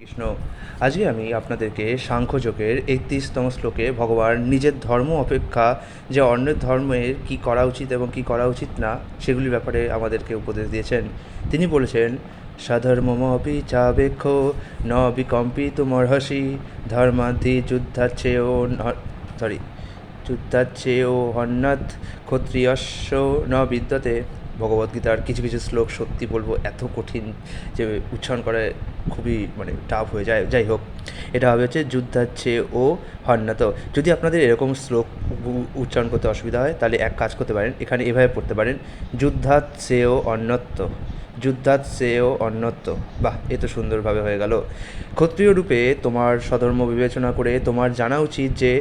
কৃষ্ণ। আজকে আমি আপনাদেরকে সাংখ্যযোগের ৩১তম শ্লোকে ভগবান নিজের ধর্ম অপেক্ষা যে অন্যের ধর্মের কি করা উচিত এবং কি করা উচিত না সেগুলির ব্যাপারে আমাদেরকে উপদেশ দিয়েছেন। তিনি বলেছেন, স্বধর্মমপি চাবেক্ষ ন বিকম্পিতুমর্হসি ধর্মাদ্ধি যুদ্ধাচ্ছেয় হন্যৎ ক্ষত্রিয়স্য ন বিদ্যতে। ভগবদ্গীতার কিছু কিছু শ্লোক সত্যি বলবো এত কঠিন যে উচ্চারণ করে খুবই টাফ হয়ে যায়। যাই হোক, এটা হবে হচ্ছে যুদ্ধাচ্ছে ও হন্যত। যদি আপনাদের এরকম শ্লোক উচ্চারণ করতে অসুবিধা হয় তাহলে এক কাজ করতে পারেন, এখানে এভাবে পড়তে পারেন, যুদ্ধাচ্ছেয় অন্যত্ব, যুদ্ধাচ্ছেয় অন্যত্ব। বাহ, এ তো সুন্দরভাবে হয়ে গেল। ক্ষত্রিয় রূপে তোমার স্বধর্ম বিবেচনা করে তোমার জানা উচিত যে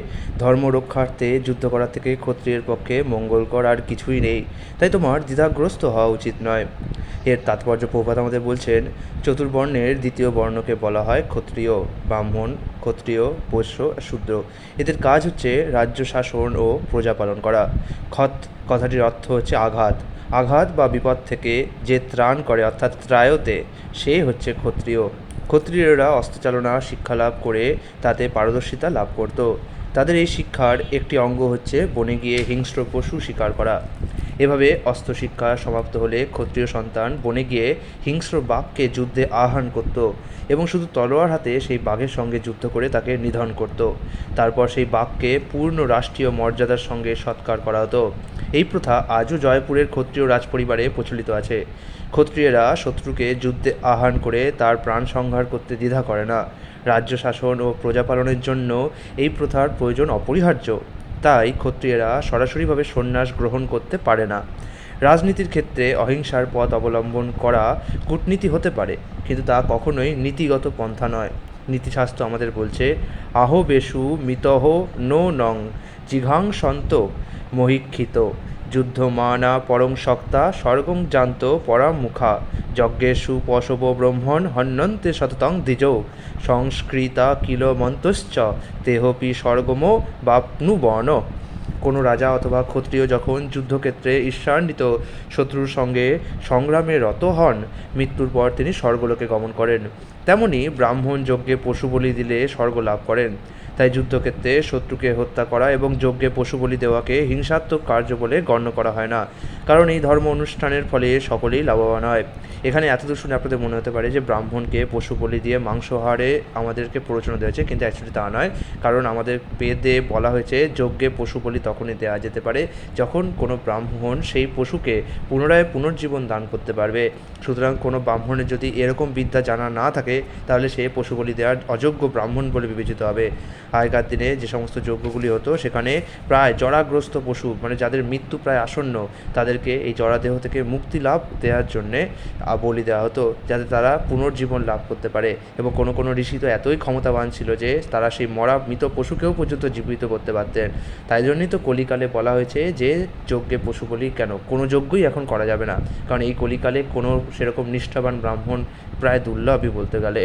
ধর্ম রক্ষার্থে যুদ্ধ করার থেকে ক্ষত্রিয়ের পক্ষে মঙ্গলকর আর কিছুই নেই। তাই তোমার দ্বিধাগ্রস্ত হওয়া উচিত নয়। এর তাৎপর্য প্রভুপাদ আমাদের বলছেন, চতুর্বর্ণের দ্বিতীয় বর্ণকে বলা হয় ক্ষত্রিয়। ব্রাহ্মণ, ক্ষত্রিয়, বৈশ্য, শূদ্র, এদের কাজ হচ্ছে রাজ্য শাসন ও প্রজা পালন করা। ক্ষত কথাটির অর্থ হচ্ছে আঘাত। আঘাত বা বিপদ থেকে যে ত্রাণ করে, অর্থাৎ ত্রায়তে, সে হচ্ছে ক্ষত্রিয়। ক্ষত্রিয়রা অস্ত্রচালনা শিক্ষালাভ করে তাতে পারদর্শিতা লাভ করত। তাদের এই শিক্ষার একটি অঙ্গ হচ্ছে বনে গিয়ে হিংস্র পশু শিকার করা। এভাবে অস্ত্র শিক্ষা সমাপ্ত হলে ক্ষত্রিয় সন্তান বনে গিয়ে হিংস্র বাঘকে যুদ্ধে আহ্বান করত এবং শুধু তলোয়ার হাতে সেই বাঘের সঙ্গে যুদ্ধ করে তাকে নিধন করত। তারপর সেই বাঘকে পূর্ণ রাষ্ট্রীয় মর্যাদার সঙ্গে সৎকার করা হতো। এই প্রথা আজও জয়পুরের ক্ষত্রিয় রাজপরিবারে প্রচলিত আছে। ক্ষত্রিয়েরা শত্রুকে যুদ্ধে আহ্বান করে তার প্রাণ সংহার করতে দ্বিধা করে না। রাজ্য শাসন ও প্রজাপালনের জন্য এই প্রথার প্রয়োজন অপরিহার্য। তাই ক্ষত্রিয়েরা সরাসরিভাবে সন্ন্যাস গ্রহণ করতে পারে না। রাজনীতির ক্ষেত্রে অহিংসার পথ অবলম্বন করা কূটনীতি হতে পারে, কিন্তু তা কখনোই নীতিগত পন্থা নয়। নীতিশাস্ত্র আমাদের বলছে, আহো বেশু মিতহ নো নং জিঘাংসন্ত মহিক্ষিত যুদ্ধমানা পরং শক্তা স্বর্গং জান্ত পরাম মুখা যজ্ঞেষু পশব ব্রহ্মণ হন্যন্তে সততং দ্বিজৌ সংস্কৃতা কিল মন্তশ্চ তেহপি স্বর্গমো বাপ্নুবন। কোনো রাজা অথবা ক্ষত্রিয় যখন যুদ্ধক্ষেত্রে ঈর্ষান্বিত শত্রুর সঙ্গে সংগ্রামে রত হন, মৃত্যুর পর তিনি স্বর্গলোকে গমন করেন। তেমনি ব্রাহ্মণ যজ্ঞে পশু বলি দিলে স্বর্গ লাভ করেন। তাই যুদ্ধক্ষেত্রে শত্রুকে হত্যা করা এবং যজ্ঞে পশু বলি দেওয়াকে হিংসাত্মক কার্য বলে গণ্য করা হয় না, কারণ এই ধর্ম অনুষ্ঠানের ফলে সকলেই লাভবান হয়। এখানে এতদূর শুনে আপনাদের মনে হতে পারে যে ব্রাহ্মণকে পশু বলি দিয়ে মাংসাহারে আমাদেরকে প্ররোচনা দেওয়া হয়েছে, কিন্তু অ্যাকচুয়ালি তা নয়। কারণ আমাদের বেদে বলা হয়েছে যজ্ঞে পশু বলি তখনই দেওয়া যেতে পারে যখন কোনো ব্রাহ্মণ সেই পশুকে পুনরায় পুনর্জীবন দান করতে পারবে। সুতরাং কোনো ব্রাহ্মণের যদি এরকম বিদ্যা জানা না থাকে তাহলে সে পশু বলি দেওয়ার অযোগ্য ব্রাহ্মণ বলে বিবেচিত হবে। আগেকার দিনে যে সমস্ত যজ্ঞগুলি হতো সেখানে প্রায় জরাগ্রস্ত পশু, যাদের মৃত্যু প্রায় আসন্ন, তাদেরকে এই জরাদেহ থেকে মুক্তি লাভ দেওয়ার জন্যে বলি দেওয়া হতো, যাতে তারা পুনর্জীবন লাভ করতে পারে। এবং কোনো কোনো ঋষি তো এতই ক্ষমতাবান ছিল যে তারা সেই মরা মৃত পশুকেও পর্যন্ত জীবিত করতে পারতেন। তাই জন্যই তো কলিকালে বলা হয়েছে যে যজ্ঞে পশু বলি কেন, কোনো যজ্ঞই এখন করা যাবে না, কারণ এই কলিকালে কোনো সেরকম নিষ্ঠাবান ব্রাহ্মণ প্রায় দুর্লভই বলতে গেলে।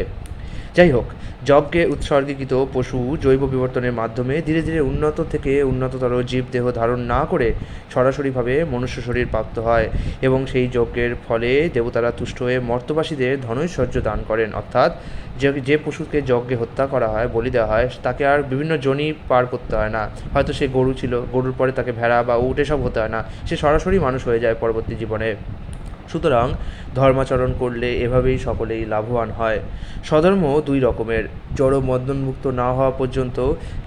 যাই হোক, যজ্ঞে উৎসর্গীকৃত পশু জৈব বিবর্তনের মাধ্যমে ধীরে ধীরে উন্নত থেকে উন্নততর জীবদেহ ধারণ না করে সরাসরিভাবে মনুষ্য শরীর প্রাপ্ত হয় এবং সেই যজ্ঞের ফলে দেবতারা তুষ্ট হয়ে মর্তবাসীদের ধনৈশ্বর্য দান করেন। অর্থাৎ যে পশুকে যজ্ঞে হত্যা করা হয়, বলি দেওয়া হয়, তাকে আর বিভিন্ন জনি পার করতে হয় না। হয়তো সে গরু ছিল, গরুর পরে তাকে ভেড়া বা উট এসব হতে হয় না, সে সরাসরি মানুষ হয়ে যায় পরবর্তী জীবনে। সুতরাং ধর্মাচরণ করলে এভাবেই সকলেই লাভবান হয়। স্বধর্ম দুই রকমের। জড় বন্ধনমুক্ত না হওয়া পর্যন্ত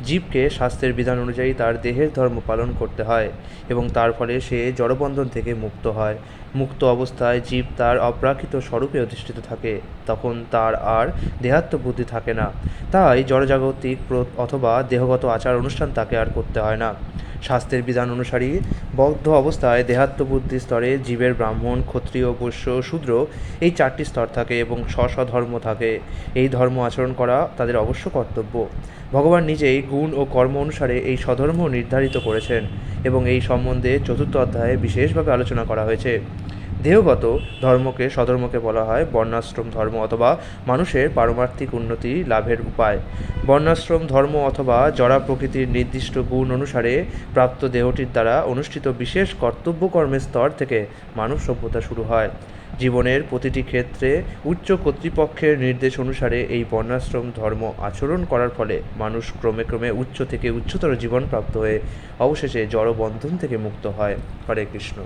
জীবকে শাস্ত্রের বিধান অনুযায়ী তার দেহের ধর্ম পালন করতে হয় এবং তার ফলে সে জড়বন্ধন থেকে মুক্ত হয়। মুক্ত অবস্থায় জীব তার অপ্রাকৃত স্বরূপে অধিষ্ঠিত থাকে, তখন তার আর দেহাত্মবুদ্ধি থাকে না। তাই জড়জাগতিক অথবা দেহগত আচার অনুষ্ঠান তাকে আর করতে হয় না। শাস্ত্রের বিধান অনুসারী বদ্ধ অবস্থায় দেহাত্মবুদ্ধি স্তরে জীবের ব্রাহ্মণ, ক্ষত্রিয়, বৈশ্য, শূদ্র এই চারটি স্তর থাকে এবং ধর্ম থাকে। এই ধর্ম আচরণ করা তাদের অবশ্য কর্তব্য। ভগবান নিজেই গুণ ও কর্ম অনুসারে এই স্বধর্ম নির্ধারিত করেছেন এবং এই সম্বন্ধে চতুর্থ অধ্যায়ে বিশেষভাবে আলোচনা করা হয়েছে। দেহগত ধর্মকে স্বধর্মকে বলা হয় বর্ণাশ্রম ধর্ম অথবা মানুষের পারমার্থিক উন্নতি লাভের উপায়। বর্ণাশ্রম ধর্ম অথবা জরা প্রকৃতির নির্দিষ্ট গুণ অনুসারে প্রাপ্ত দেহটির দ্বারা অনুষ্ঠিত বিশেষ কর্তব্যকর্মের স্তর থেকে মানব সভ্যতা শুরু হয়। জীবনের প্রতিটি ক্ষেত্রে উচ্চ কর্তৃপক্ষের নির্দেশ অনুসারে এই বর্ণাশ্রম ধর্ম আচরণ করার ফলে মানুষ ক্রমে ক্রমে উচ্চ থেকে উচ্চতর জীবন প্রাপ্ত হয়ে অবশেষে জড়বন্ধন থেকে মুক্ত হয়। হরে কৃষ্ণ।